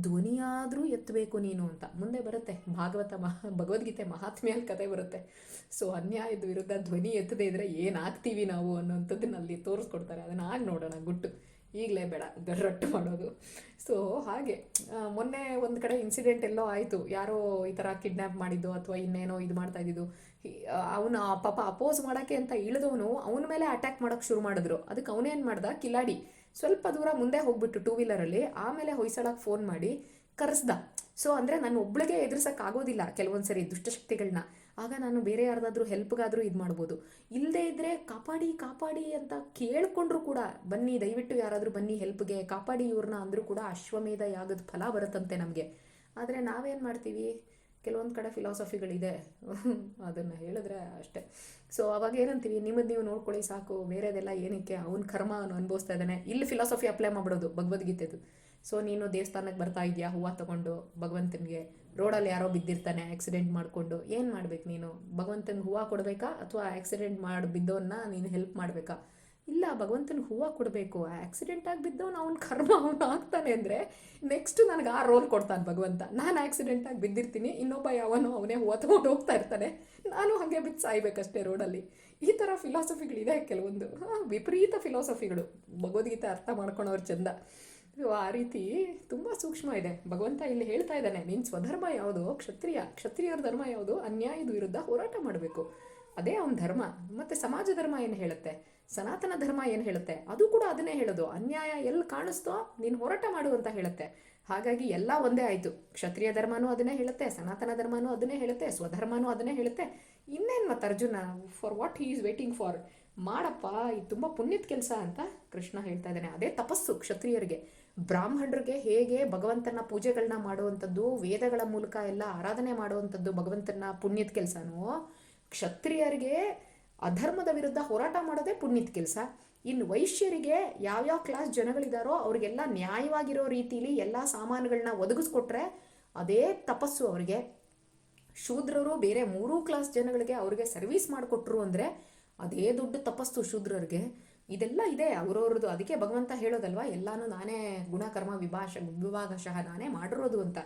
ಧ್ವನಿಯಾದರೂ ಎತ್ತಬೇಕು ನೀನು ಅಂತ ಮುಂದೆ ಬರುತ್ತೆ. ಭಗವದ್ಗೀತೆ ಮಹಾತ್ಮೆಯಲ್ಲಿ ಕತೆ ಬರುತ್ತೆ. ಸೊ ಅನ್ಯಾಯದ ವಿರುದ್ಧ ಧ್ವನಿ ಎತ್ತದೇ ಇದ್ರೆ ಏನಾಗ್ತೀವಿ ನಾವು ಅನ್ನೋಂಥದ್ದನ್ನ ಅಲ್ಲಿ ತೋರಿಸ್ಕೊಡ್ತಾರೆ. ಅದನ್ನು ಆಗ ನೋಡೋಣ ಗುಟ್ಟು, ಈಗಲೇ ಬೇಡ ಗರ್ರಟ್ಟು ಮಾಡೋದು. ಸೊ ಹಾಗೆ ಮೊನ್ನೆ ಒಂದು ಕಡೆ ಇನ್ಸಿಡೆಂಟ್ ಎಲ್ಲೋ ಆಯಿತು. ಯಾರೋ ಈ ಥರ ಕಿಡ್ನ್ಯಾಪ್ ಮಾಡಿದ್ದು ಅಥವಾ ಇನ್ನೇನೋ ಇದು ಮಾಡ್ತಾ ಇದ್ದಿದ್ದು. ಅವನು ಪಾಪ ಅಪೋಸ್ ಮಾಡೋಕ್ಕೆ ಅಂತ ಇಳಿದವನು ಅವನ ಮೇಲೆ ಅಟ್ಯಾಕ್ ಮಾಡೋಕ್ಕೆ ಶುರು ಮಾಡಿದ್ರು. ಅದಕ್ಕೆ ಅವನೇನು ಮಾಡ್ದ, ಕಿಲಾಡಿ ಸ್ವಲ್ಪ ದೂರ ಮುಂದೆ ಹೋಗ್ಬಿಟ್ಟು 2 ವೀಲರಲ್ಲಿ, ಆಮೇಲೆ ಹೊಯ್ಸಳಕ್ಕೆ ಫೋನ್ ಮಾಡಿ ಕರೆಸ್ದ. ಸೊ ಅಂದರೆ ನಾನು ಒಬ್ಳಿಗೆ ಎದುರಿಸೋಕ್ಕಾಗೋದಿಲ್ಲ ಕೆಲವೊಂದು ಸರಿ ದುಷ್ಟಶಕ್ತಿಗಳನ್ನ. ಆಗ ನಾನು ಬೇರೆ ಯಾರ್ದಾದ್ರೂ ಹೆಲ್ಪ್ಗಾದರೂ ಇದು ಮಾಡ್ಬೋದು. ಇಲ್ಲದೇ ಇದ್ದರೆ ಕಾಪಾಡಿ ಅಂತ ಕೇಳ್ಕೊಂಡ್ರು ಕೂಡ, ಬನ್ನಿ ದಯವಿಟ್ಟು ಯಾರಾದರೂ ಬನ್ನಿ ಹೆಲ್ಪ್ಗೆ, ಕಾಪಾಡಿ ಇವ್ರನ್ನ ಅಂದರೂ ಕೂಡ ಅಶ್ವಮೇಧ ಯಾಗದ ಫಲ ಬರುತ್ತಂತೆ ನಮಗೆ. ಆದರೆ ನಾವೇನು ಮಾಡ್ತೀವಿ, ಕೆಲವೊಂದು ಕಡೆ ಫಿಲಾಸಫಿಗಳಿದೆ, ಅದನ್ನು ಹೇಳಿದ್ರೆ ಅಷ್ಟೇ. ಸೊ ಅವಾಗ ಏನಂತೀವಿ, ನಿಮ್ಮದು ನೀವು ನೋಡ್ಕೊಳ್ಳಿ ಸಾಕು, ಬೇರೆದೆಲ್ಲ ಏನಕ್ಕೆ, ಅವ್ನ ಕರ್ಮ ಅವನು ಅನುಭವಿಸ್ತಾ ಇದ್ದಾನೆ. ಇಲ್ಲಿ ಫಿಲಾಸಫಿ ಅಪ್ಲೈ ಮಾಡ್ಬಿಡೋದು ಭಗವದ್ಗೀತೆದು. ಸೊ ನೀನು ದೇವಸ್ಥಾನಕ್ಕೆ ಬರ್ತಾ ಇದೆಯಾ ಹೂವು ತೊಗೊಂಡು ಭಗವಂತನಿಗೆ, ರೋಡಲ್ಲಿ ಯಾರೋ ಬಿದ್ದಿರ್ತಾನೆ ಆಕ್ಸಿಡೆಂಟ್ ಮಾಡಿಕೊಂಡು, ಏನು ಮಾಡ್ಬೇಕು ನೀನು? ಭಗವಂತನಿಗೆ ಹೂವು ಕೊಡಬೇಕಾ ಅಥವಾ ಆಕ್ಸಿಡೆಂಟ್ ಮಾಡಿ ಬಿದ್ದವನ್ನ ನೀನು ಹೆಲ್ಪ್ ಮಾಡಬೇಕಾ? ಇಲ್ಲ, ಭಗವಂತನಿಗೆ ಹೂವು ಕೊಡಬೇಕು. ಆಕ್ಸಿಡೆಂಟ್ ಆಗಿ ಬಿದ್ದವನು ಅವ್ನ ಕರ್ಮ ಅವನು ಆಗ್ತಾನೆ ಅಂದರೆ ನೆಕ್ಸ್ಟ್ ನನಗೆ ಆ ರೋಲ್ ಕೊಡ್ತಾನೆ ಭಗವಂತ. ನಾನು ಆಕ್ಸಿಡೆಂಟ್ ಆಗಿ ಬಿದ್ದಿರ್ತೀನಿ, ಇನ್ನೊಬ್ಬ ಯಾವನೋ ಅವನೇ ಹೂವು ತೊಗೊಂಡು ಹೋಗ್ತಾ ಇರ್ತಾನೆ, ನಾನು ಹಾಗೆ ಬಿದ್ದು ಸಾಯ್ಬೇಕಷ್ಟೇ ರೋಡಲ್ಲಿ. ಈ ಥರ ಫಿಲಾಸಫಿಗಳಿದೆ ಕೆಲವೊಂದು, ವಿಪರೀತ ಫಿಲಾಸಫಿಗಳು. ಭಗವದ್ಗೀತೆ ಅರ್ಥ ಮಾಡ್ಕೊಳೋರು ಚಂದ. ಆ ರೀತಿ ತುಂಬ ಸೂಕ್ಷ್ಮ ಇದೆ. ಭಗವಂತ ಇಲ್ಲಿ ಹೇಳ್ತಾ ಇದ್ದಾನೆ, ನಿನ್ನ ಸ್ವಧರ್ಮ ಯಾವುದು? ಕ್ಷತ್ರಿಯರ ಧರ್ಮ ಯಾವುದು? ಅನ್ಯಾಯದ ವಿರುದ್ಧ ಹೋರಾಟ ಮಾಡಬೇಕು, ಅದೇ ಅವನ ಧರ್ಮ. ಮತ್ತು ಸಮಾಜ ಧರ್ಮ ಏನು ಹೇಳುತ್ತೆ, ಸನಾತನ ಧರ್ಮ ಏನು ಹೇಳುತ್ತೆ, ಅದು ಕೂಡ ಅದನ್ನೇ ಹೇಳೋದು. ಅನ್ಯಾಯ ಎಲ್ಲಿ ಕಾಣಿಸ್ತೋ ನೀನು ಹೋರಾಟ ಮಾಡು ಅಂತ ಹೇಳುತ್ತೆ. ಹಾಗಾಗಿ ಎಲ್ಲ ಒಂದೇ ಆಯಿತು. ಕ್ಷತ್ರಿಯ ಧರ್ಮನೂ ಅದನ್ನೇ ಹೇಳುತ್ತೆ, ಸನಾತನ ಧರ್ಮನೂ ಅದನ್ನೇ ಹೇಳುತ್ತೆ, ಸ್ವಧರ್ಮನೂ ಅದನ್ನೇ ಹೇಳುತ್ತೆ. ಇನ್ನೇನು ಮತ್ತು Arjuna, for what he is waiting for? ಮಾಡಪ್ಪ, ಇದು ತುಂಬ ಪುಣ್ಯದ ಕೆಲಸ ಅಂತ ಕೃಷ್ಣ ಹೇಳ್ತಾ ಇದ್ದಾನೆ. ಅದೇ ತಪಸ್ಸು ಕ್ಷತ್ರಿಯರಿಗೆ. ಬ್ರಾಹ್ಮಣರಿಗೆ ಹೇಗೆ ಭಗವಂತನ ಪೂಜೆಗಳನ್ನ ಮಾಡುವಂಥದ್ದು, ವೇದಗಳ ಮೂಲಕ ಎಲ್ಲ ಆರಾಧನೆ ಮಾಡುವಂಥದ್ದು ಭಗವಂತನ ಪುಣ್ಯದ ಕೆಲಸನೋ, ಕ್ಷತ್ರಿಯರಿಗೆ ಅಧರ್ಮದ ವಿರುದ್ಧ ಹೋರಾಟ ಮಾಡೋದೇ ಪುಣ್ಯದ ಕೆಲಸ. ಇನ್ನು ವೈಶ್ಯರಿಗೆ ಯಾವ್ಯಾವ ಕ್ಲಾಸ್ ಜನಗಳಿದಾರೋ ಅವ್ರಿಗೆಲ್ಲ ನ್ಯಾಯವಾಗಿರೋ ರೀತಿಲಿ ಎಲ್ಲ ಸಾಮಾನುಗಳನ್ನ ಒದಗಿಸ್ಕೊಟ್ರೆ ಅದೇ ತಪಸ್ಸು ಅವರಿಗೆ. ಶೂದ್ರರು ಬೇರೆ 3 ಕ್ಲಾಸ್ ಜನಗಳಿಗೆ ಅವ್ರಿಗೆ ಸರ್ವಿಸ್ ಮಾಡಿಕೊಟ್ರು ಅಂದರೆ ಅದೇ ದೊಡ್ಡ ತಪಸ್ಸು ಶೂದ್ರರಿಗೆ. ಇದೆಲ್ಲ ಇದೆ ಅವ್ರವ್ರದ್ದು. ಅದಕ್ಕೆ ಭಗವಂತ ಹೇಳೋದಲ್ವಾ, ಎಲ್ಲಾನು ನಾನೇ ಗುಣಕರ್ಮ ವಿಭಾಗಶಃ ನಾನೇ ಮಾಡಿರೋದು ಅಂತ.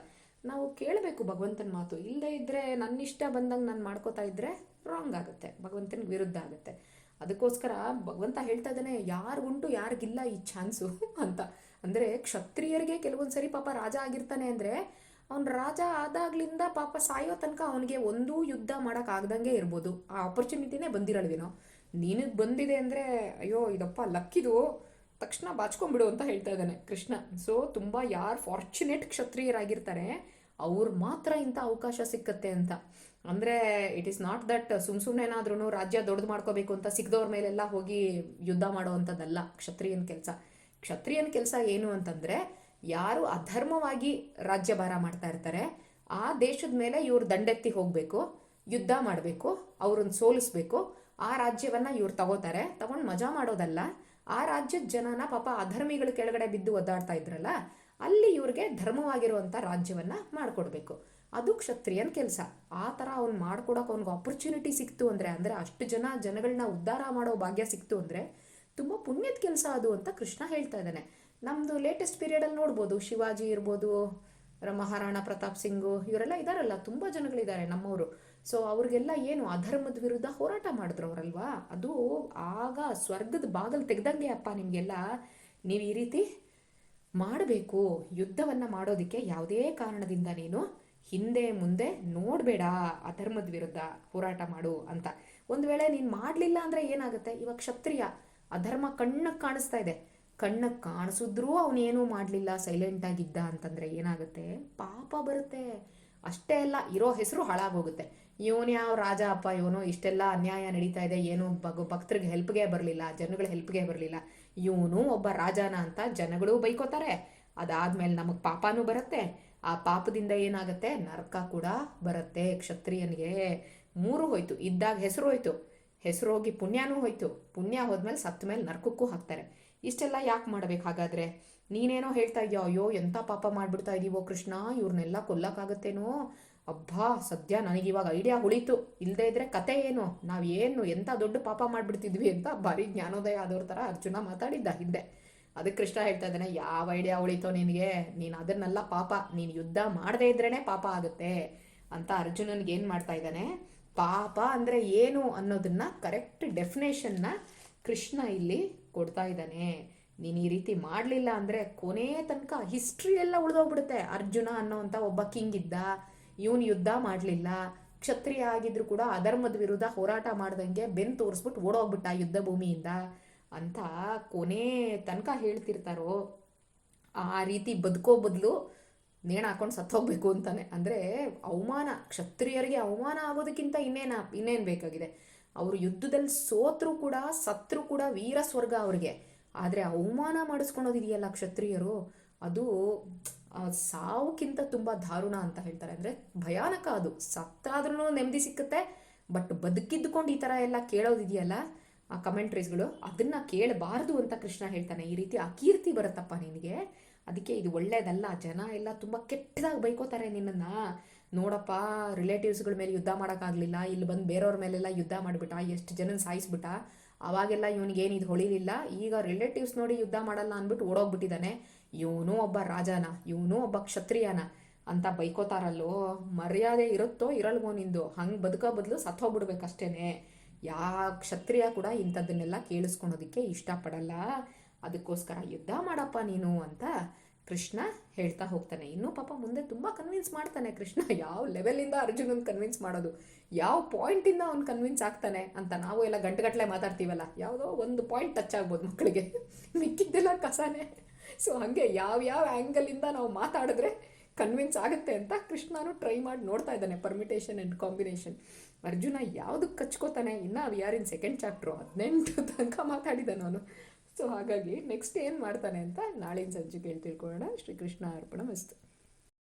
ನಾವು ಕೇಳಬೇಕು ಭಗವಂತನ ಮಾತು. ಇಲ್ಲದೇ ಇದ್ದರೆ ನನ್ನಿಷ್ಟ ಬಂದಂಗೆ ನಾನು ಮಾಡ್ಕೋತಾ ಇದ್ದರೆ ರಾಂಗ್ ಆಗುತ್ತೆ, ಭಗವಂತನಿಗೆ ವಿರುದ್ಧ ಆಗುತ್ತೆ. ಅದಕ್ಕೋಸ್ಕರ ಭಗವಂತ ಹೇಳ್ತಾ ಇದ್ದಾನೆ, ಯಾರಿಗುಂಟು ಯಾರಿಗಿಲ್ಲ ಈ ಚಾನ್ಸು ಅಂತ. ಅಂದರೆ ಕ್ಷತ್ರಿಯರಿಗೆ ಕೆಲವೊಂದು ಸರಿ ಪಾಪ ರಾಜ ಆಗಿರ್ತಾನೆ ಅಂದರೆ ಅವ್ನು ರಾಜ ಆದಾಗ್ಲಿಂದ ಪಾಪ ಸಾಯೋ ತನಕ ಅವನಿಗೆ ಒಂದೂ ಯುದ್ಧ ಮಾಡೋಕ್ಕಾಗ್ದಂಗೆ ಇರ್ಬೋದು. ಆ ಆಪರ್ಚುನಿಟಿನೇ ಬಂದಿರಲ್ವೇನೋ. ನಿನಗೆ ಬಂದಿದೆ ಅಂದರೆ ಅಯ್ಯೋ ಇದಪ್ಪ ಲಕ್ಕಿದು, ತಕ್ಷಣ ಬಾಚ್ಕೊಂಡ್ಬಿಡು ಅಂತ ಹೇಳ್ತಾ ಇದ್ದಾನೆ ಕೃಷ್ಣ. ಸೊ ತುಂಬ ಯಾರು ಫಾರ್ಚುನೇಟ್ ಕ್ಷತ್ರಿಯರಾಗಿರ್ತಾರೆ ಅವ್ರು ಮಾತ್ರ ಇಂಥ ಅವಕಾಶ ಸಿಕ್ಕತ್ತೆ ಅಂತ. ಅಂದರೆ ಇಟ್ ಈಸ್ ನಾಟ್ ದಟ್ ಸುಮ್ಮನೇನಾದ್ರೂ ರಾಜ್ಯ ದೊಡ್ಡದು ಮಾಡ್ಕೋಬೇಕು ಅಂತ ಸಿಕ್ಕದವ್ರ ಮೇಲೆಲ್ಲ ಹೋಗಿ ಯುದ್ಧ ಮಾಡೋವಂಥದ್ದಲ್ಲ ಕ್ಷತ್ರಿಯನ ಕೆಲಸ. ಕ್ಷತ್ರಿಯನ ಕೆಲಸ ಏನು ಅಂತಂದರೆ, ಯಾರು ಅಧರ್ಮವಾಗಿ ರಾಜ್ಯಭಾರ ಮಾಡ್ತಾ ಇರ್ತಾರೆ ಆ ದೇಶದ ಮೇಲೆ ಇವ್ರು ದಂಡೆತ್ತಿ ಹೋಗಬೇಕು, ಯುದ್ಧ ಮಾಡಬೇಕು, ಅವ್ರನ್ನ ಸೋಲಿಸ್ಬೇಕು. ಆ ರಾಜ್ಯವನ್ನು ಇವ್ರು ತಗೊಂಡು ಮಜಾ ಮಾಡೋದಲ್ಲ. ಆ ರಾಜ್ಯದ ಜನನ ಪಾಪ ಅಧರ್ಮಿಗಳ ಕೆಳಗಡೆ ಬಿದ್ದು ಒದ್ದಾಡ್ತಾ ಇದ್ರಲ್ಲ, ಅಲ್ಲಿ ಇವ್ರಿಗೆ ಧರ್ಮವಾಗಿರುವಂಥ ರಾಜ್ಯವನ್ನು ಮಾಡಿಕೊಡ್ಬೇಕು. ಅದು ಕ್ಷತ್ರಿಯನ ಕೆಲಸ. ಆ ಥರ ಅವ್ನು ಮಾಡ್ಕೊಡೋಕೆ ಅವ್ನಿಗೆ ಆಪರ್ಚುನಿಟಿ ಸಿಕ್ತು ಅಂದರೆ ಅಷ್ಟು ಜನಗಳನ್ನ ಉದ್ಧಾರ ಮಾಡೋ ಭಾಗ್ಯ ಸಿಕ್ತು ಅಂದರೆ ತುಂಬ ಪುಣ್ಯದ ಕೆಲಸ ಅದು ಅಂತ ಕೃಷ್ಣ ಹೇಳ್ತಾ ಇದ್ದಾನೆ. ನಮ್ಮದು ಲೇಟೆಸ್ಟ್ ಪೀರಿಯಡಲ್ಲಿ ನೋಡ್ಬೋದು, ಶಿವಾಜಿ ಇರ್ಬೋದು, ಮಹಾರಾಣಾ ಪ್ರತಾಪ್ ಸಿಂಗು, ಇವರೆಲ್ಲ ಇದ್ದಾರಲ್ಲ, ತುಂಬ ಜನಗಳಿದ್ದಾರೆ ನಮ್ಮವರು. ಸೊ ಅವ್ರಿಗೆಲ್ಲ ಏನು ಅಧರ್ಮದ ವಿರುದ್ಧ ಹೋರಾಟ ಮಾಡಿದ್ರು ಅವರಲ್ವಾ. ಅದು ಆಗ ಸ್ವರ್ಗದ ಬಾಗಲು ತೆಗ್ದಂಗೆ ಅಪ್ಪ ನಿಮಗೆಲ್ಲ. ನೀವು ಈ ರೀತಿ ಮಾಡಬೇಕು. ಯುದ್ಧವನ್ನು ಮಾಡೋದಕ್ಕೆ ಯಾವುದೇ ಕಾರಣದಿಂದ ನೀನು ಹಿಂದೆ ಮುಂದೆ ನೋಡಬೇಡ, ಅಧರ್ಮದ ವಿರುದ್ಧ ಹೋರಾಟ ಮಾಡು ಅಂತ. ಒಂದು ವೇಳೆ ನೀನು ಮಾಡಲಿಲ್ಲ ಅಂದರೆ ಏನಾಗುತ್ತೆ? ಇವಾಗ ಕ್ಷತ್ರಿಯ ಅಧರ್ಮ ಕಣ್ಣಕ್ಕೆ ಕಾಣಿಸ್ತಾ ಇದೆ, ಕಣ್ಣಕ್ಕೆ ಕಾಣಿಸಿದ್ರೂ ಅವನೇನೂ ಮಾಡಲಿಲ್ಲ, ಸೈಲೆಂಟಾಗಿದ್ದ ಅಂತಂದರೆ ಏನಾಗುತ್ತೆ? ಪಾಪ ಬರುತ್ತೆ. ಅಷ್ಟೇ ಅಲ್ಲ, ಇರೋ ಹೆಸರು ಹಾಳಾಗೋಗುತ್ತೆ. ಇವನು ಯಾವ ರಾಜ ಅಪ್ಪ, ಇವನು ಇಷ್ಟೆಲ್ಲ ಅನ್ಯಾಯ ನಡೀತಾ ಇದೆ, ಏನು ಭಕ್ತರಿಗೆ ಹೆಲ್ಪ್ಗೆ ಬರಲಿಲ್ಲ, ಜನಗಳ ಹೆಲ್ಪ್ಗೆ ಬರಲಿಲ್ಲ, ಇವನು ಒಬ್ಬ ರಾಜನ ಅಂತ ಜನಗಳು ಬೈಕೋತಾರೆ. ಅದಾದಮೇಲೆ ನಮಗೆ ಪಾಪನೂ ಬರುತ್ತೆ. ಆ ಪಾಪದಿಂದ ಏನಾಗುತ್ತೆ? ನರಕ ಕೂಡ ಬರುತ್ತೆ ಕ್ಷತ್ರಿಯನಿಗೆ. 3 ಹೋಯ್ತು. ಇದ್ದಾಗ ಹೆಸರು ಹೋಯ್ತು, ಹೆಸರು ಹೋಗಿ ಪುಣ್ಯನೂ ಹೋಯ್ತು, ಪುಣ್ಯ ಹೋದ್ಮೇಲೆ ಸತ್ತ ಮೇಲೆ ನರಕಕ್ಕೂ ಹಾಕ್ತಾರೆ. ಇಷ್ಟೆಲ್ಲ ಯಾಕೆ ಮಾಡ್ಬೇಕು ಹಾಗಾದರೆ? ನೀನೇನೋ ಹೇಳ್ತಾ ಇದೆಯೋ, ಅಯ್ಯೋ ಎಂಥ ಪಾಪ ಮಾಡಿಬಿಡ್ತಾ ಇದೀವೋ ಕೃಷ್ಣ, ಇವ್ರನ್ನೆಲ್ಲ ಕೊಲ್ಲಕ್ಕಾಗತ್ತೇನೋ. ಅಬ್ಬಾ ಸದ್ಯ ನನಗಿವಾಗ ಐಡಿಯಾ ಉಳಿತು, ಇಲ್ಲದೇ ಇದ್ರೆ ಕತೆ ಏನು, ನಾವೇನು ಎಂಥ ದೊಡ್ಡ ಪಾಪ ಮಾಡಿಬಿಡ್ತಿದ್ವಿ ಅಂತ ಭಾರಿ ಜ್ಞಾನೋದಯ ಆದವ್ರ ಥರ ಅರ್ಜುನ ಮಾತಾಡಿದ್ದ ಹಿಂದೆ. ಅದಕ್ಕೆ ಕೃಷ್ಣ ಹೇಳ್ತಾ ಇದ್ದಾನೆ, ಯಾವ ಐಡಿಯಾ ಉಳಿತೋ ನಿನಗೆ, ನೀನು ಅದನ್ನೆಲ್ಲ ಪಾಪ, ನೀನು ಯುದ್ಧ ಮಾಡದೇ ಇದ್ರೇ ಪಾಪ ಆಗುತ್ತೆ ಅಂತ ಅರ್ಜುನನ್ಗೆ ಏನು ಮಾಡ್ತಾ ಇದ್ದಾನೆ? ಪಾಪ ಅಂದರೆ ಏನು ಅನ್ನೋದನ್ನ ಕರೆಕ್ಟ್ ಡೆಫಿನೇಷನ್ನ ಕೃಷ್ಣ ಇಲ್ಲಿ ಕೊಡ್ತಾ ಇದ್ದಾನೆ. ನೀನು ಈ ರೀತಿ ಮಾಡಲಿಲ್ಲ ಅಂದರೆ ಕೊನೆ ತನಕ ಹಿಸ್ಟ್ರಿ ಎಲ್ಲ ಉಳಿದೋಗ್ಬಿಡುತ್ತೆ. ಅರ್ಜುನ ಅನ್ನೋವಂಥ ಒಬ್ಬ ಕಿಂಗ್ ಇದ್ದ, ಇವನು ಯುದ್ಧ ಮಾಡಲಿಲ್ಲ, ಕ್ಷತ್ರಿಯ ಆಗಿದ್ರು ಕೂಡ ಅಧರ್ಮದ ವಿರುದ್ಧ ಹೋರಾಟ ಮಾಡ್ದಂಗೆ ಬೆನ್ನು ತೋರಿಸ್ಬಿಟ್ಟು ಓಡೋಗ್ಬಿಟ್ಟ ಯುದ್ಧ ಭೂಮಿಯಿಂದ ಅಂತ ಕೊನೆ ತನಕ ಹೇಳ್ತಿರ್ತಾರೋ. ಆ ರೀತಿ ಬದುಕೋ ಬದಲು ನೇಣು ಹಾಕೊಂಡು ಸತ್ತೋಗ್ಬೇಕು ಅಂತಾನೆ. ಅಂದರೆ ಅವಮಾನ, ಕ್ಷತ್ರಿಯರಿಗೆ ಅವಮಾನ ಆಗೋದಕ್ಕಿಂತ ಇನ್ನೇನು ಬೇಕಾಗಿದೆ? ಅವರು ಯುದ್ಧದಲ್ಲಿ ಸೋತ್ರು ಕೂಡ ಸತ್ರು ಕೂಡ ವೀರ ಸ್ವರ್ಗ ಅವ್ರಿಗೆ. ಆದರೆ ಅವಮಾನ ಮಾಡಿಸ್ಕೊಳೋದಿದೆಯಲ್ಲ ಕ್ಷತ್ರಿಯರು, ಅದು ಸಾವುಕ್ಕಿಂತ ತುಂಬ ದಾರುಣ ಅಂತ ಹೇಳ್ತಾರೆ. ಅಂದರೆ ಭಯಾನಕ ಅದು. ಸತ್ತಾದ್ರೂ ನೆಮ್ಮದಿ ಸಿಕ್ಕುತ್ತೆ, ಬಟ್ ಬದುಕಿದ್ದುಕೊಂಡು ಈ ಥರ ಎಲ್ಲ ಕೇಳೋದಿದೆಯಲ್ಲ ಆ ಕಮೆಂಟ್ರೀಸ್ಗಳು, ಅದನ್ನು ಕೇಳಬಾರ್ದು ಅಂತ ಕೃಷ್ಣ ಹೇಳ್ತಾನೆ. ಈ ರೀತಿ ಅಕೀರ್ತಿ ಬರುತ್ತಪ್ಪ ನಿನಗೆ, ಅದಕ್ಕೆ ಇದು ಒಳ್ಳೇದಲ್ಲ. ಜನ ಎಲ್ಲ ತುಂಬ ಕೆಟ್ಟದಾಗಿ ಬೈಕೋತಾರೆ ನಿನ್ನನ್ನು. ನೋಡಪ್ಪ, ರಿಲೇಟಿವ್ಸ್ಗಳ ಮೇಲೆ ಯುದ್ಧ ಮಾಡೋಕ್ಕಾಗಲಿಲ್ಲ, ಇಲ್ಲಿ ಬಂದು ಬೇರೆಯವ್ರ ಮೇಲೆಲ್ಲ ಯುದ್ಧ ಮಾಡಿಬಿಟ್ಟ, ಎಷ್ಟು ಜನನ ಸಾಯಿಸ್ಬಿಟ್ಟ, ಅವಾಗೆಲ್ಲ ಇವನಿಗೇನು ಇದು ಹೊಳಿಲಿಲ್ಲ. ಈಗ ರಿಲೇಟಿವ್ಸ್ ನೋಡಿ ಯುದ್ಧ ಮಾಡಲ್ಲ ಅಂದ್ಬಿಟ್ಟು ಓಡೋಗ್ಬಿಟ್ಟಿದ್ದಾನೆ. ಇವನು ಒಬ್ಬ ರಾಜನ, ಇವನು ಒಬ್ಬ ಕ್ಷತ್ರಿಯನ ಅಂತ ಬೈಕೋತಾರಲ್ಲೋ. ಮರ್ಯಾದೆ ಇರುತ್ತೋ ಇರಲ್ವೋ ನಿಂದು, ಹಂಗೆ ಬದುಕೋ ಬದಲು ಸತ್ತೋಗ್ಬಿಡ್ಬೇಕಷ್ಟೇನೆ. ಯಾವ ಕ್ಷತ್ರಿಯ ಕೂಡ ಇಂಥದ್ದನ್ನೆಲ್ಲ ಕೇಳಿಸ್ಕೊಳೋದಕ್ಕೆ ಇಷ್ಟಪಡಲ್ಲ. ಅದಕ್ಕೋಸ್ಕರ ಯುದ್ಧ ಮಾಡಪ್ಪ ನೀನು ಅಂತ ಕೃಷ್ಣ ಹೇಳ್ತಾ ಹೋಗ್ತಾನೆ. ಇನ್ನೂ ಪಾಪ ಮುಂದೆ ತುಂಬ ಕನ್ವಿನ್ಸ್ ಮಾಡ್ತಾನೆ ಕೃಷ್ಣ. ಯಾವ ಲೆವೆಲಿಂದ ಅರ್ಜುನನ್ ಕನ್ವಿನ್ಸ್ ಮಾಡೋದು, ಯಾವ ಪಾಯಿಂಟಿಂದ ಅವ್ನು ಕನ್ವಿನ್ಸ್ ಆಗ್ತಾನೆ ಅಂತ. ನಾವು ಎಲ್ಲ ಗಂಟೆಗಟ್ಟಲೆ ಮಾತಾಡ್ತೀವಲ್ಲ, ಯಾವುದೋ ಒಂದು ಪಾಯಿಂಟ್ ಟಚ್ ಆಗ್ಬೋದು ಮಕ್ಕಳಿಗೆ, ಮಿಕ್ಕಿದ್ದೆಲ್ಲ ಕಸಾನೆ. ಸೊ ಹಾಗೆ ಯಾವ್ಯಾವ ಆ್ಯಂಗಲಿಂದ ನಾವು ಮಾತಾಡಿದ್ರೆ ಕನ್ವಿನ್ಸ್ ಆಗುತ್ತೆ ಅಂತ ಕೃಷ್ಣನು ಟ್ರೈ ಮಾಡಿ ನೋಡ್ತಾ ಇದ್ದಾನೆ, ಪರ್ಮಿಟೇಷನ್ ಆ್ಯಂಡ್ ಕಾಂಬಿನೇಷನ್. ಅರ್ಜುನ ಯಾವುದಕ್ಕೆ ಕಚ್ಕೋತಾನೆ, ಇನ್ನೂ we are in second chapter, 18 ತನಕ ಮಾತಾಡಿದ್ದಾನೆ ಅವನು. ಸೊ ಹಾಗಾಗಿ ನೆಕ್ಸ್ಟ್ ಏನು ಮಾಡ್ತಾನೆ ಅಂತ ನಾಳಿನ ಸಂಚಿಕೆಯಲ್ಲಿ ತಿಳ್ಕೊಳ್ಳೋಣ. ಶ್ರೀಕೃಷ್ಣ ಅರ್ಪಣ ಮಸ್ತು.